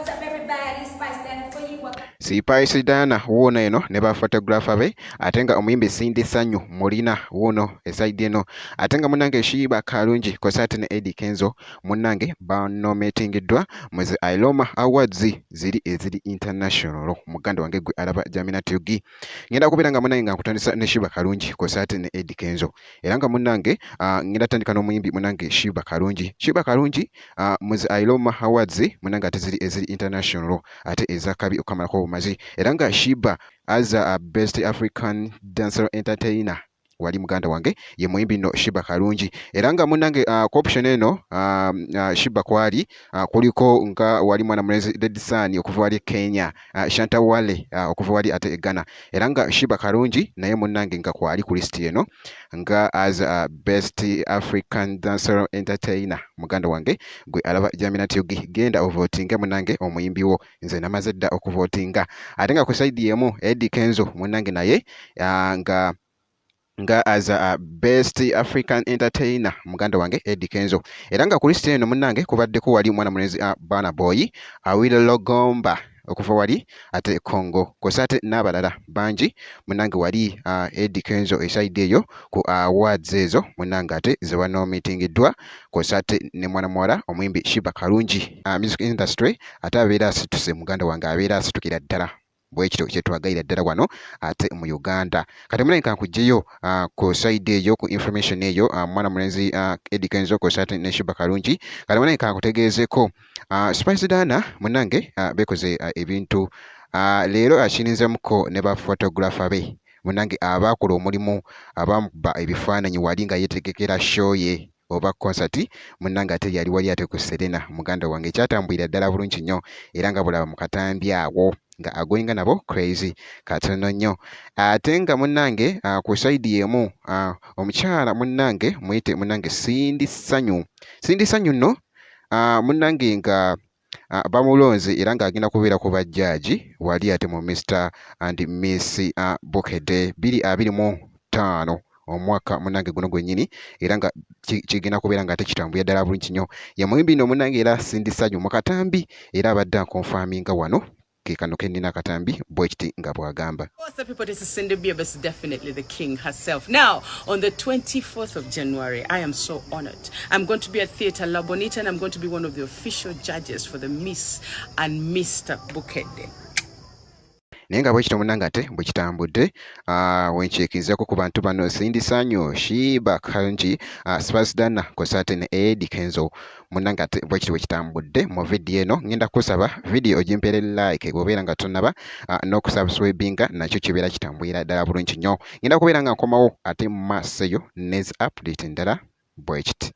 What's up, everybody? Spice Dana for you. Spice Dana wuno eno ne ba photographer be atenga omuyimbi Cindy Sanyu mulina wuno eside eno atenga munange Shiba Kalungi ko ne Eddie Kenzo munange banometingiddwa muzi Ailoma Awards ziri eziri international muganda wange gwe alaba Jamina Tugi ngenda kubiranga munange nga nkutandisa ne Shiba Kalungi ko ne Eddie Kenzo era nga munange ngenda tandika n'omuyimbi munange Shiba Kalungi muzi Ailoma Awards munange ate ziri eziri international ate ezakabi okamalako mazi era nga Shiba as a best African dancer entertainer wali muganda wange ye muyimbi no Shiba Kalungi era nga munange option eno Shiba kwali kuliko nga wali mwana mulezi Red Sun okuva wali Kenya Shanta Wale okuva wali ate Ghana era nga Shiba Kalungi naye munange nga kwali ku list eno nga as a best African dancer entertainer muganda wange gwe alaba Jamina Tugi genda ovotinga munange omuyimbi wo nze namaze dda okuvotinga ate nga ku side yemu Eddie Kenzo munange naye nga as a best African entertainer muganda wange Eddie Kenzo era nga ku list eno munange kubaddeko wali mwana mulezi Burna Boy Awilo Logomba okuva wali ate Congo kosate n'abalala bangi munange wali Eddie Kenzo eside eyo ku awards ezo munange ate ze wanometingiddwa kosate ne mwana mwala omuyimbi Shiba Kalungi music industry ate abeera asituse muganda wange abeera asitukira ddala bwekito kyetwagayira ddala wano ate mu Uganda kati munange kankugjeyo ku side eyo ku information eyo mwana mulenzi Eddie Kenzo kosate ne Shiba Kalungi kati munange kankutegeezeko Spice Dana munange bekoze ebintu leero akinizemuko ne ba photographer be munange abakola omulimu abamuba ebifaananyi wali nga yetegekera show ye oba concert munange ate yali wali ate ku Serena muganda wange kyatambulira ddala bulungi nnyo era nga bulaba mu katambi awo nga agoyinga nabo crazy katono nnyo ate nga munange ku side yemu omukyala munange muyite munange Cindy Sanyu nno munange nga bamulonze era ng'agenda kubeera ku bajjaaji wali ate mu Mr and Miss Bukedde 2025 omwaka munange guno gwennyini era nga kigenda kubeera nga ate kitambulira ddala bulungi nnyo ye muyimbi nno munange era Cindy Sanyu mu katambi era abadde akonfaminga wano kekano kendina katambi bwekiti nga bwagamba. What's up, people? This is Cindy Bieber, definitely the king herself. Now, on the 24th of January, I am so honored. I'm going to be at Theatre La Bonita and I'm going to be one of the official judges for the Miss and Mr. Bukedde. Naye nga bwekito munange ate bwe kitambudde wenkyekizako ku bantu bano Cindy Sanyu Shiba Kalungi Spice Dana kosate ne Eddie Kenzo munange ate bwekito bwe kitambudde mu video eno ngenda kusaba video ogimpere like bw'obeera nga tonnaba n'okusubscribinga nakyo kibeera kitambulira ddala bulungi nnyo ngenda kubeera nga nkomawo ate mu maaso eyo nezi update endala bwekiti.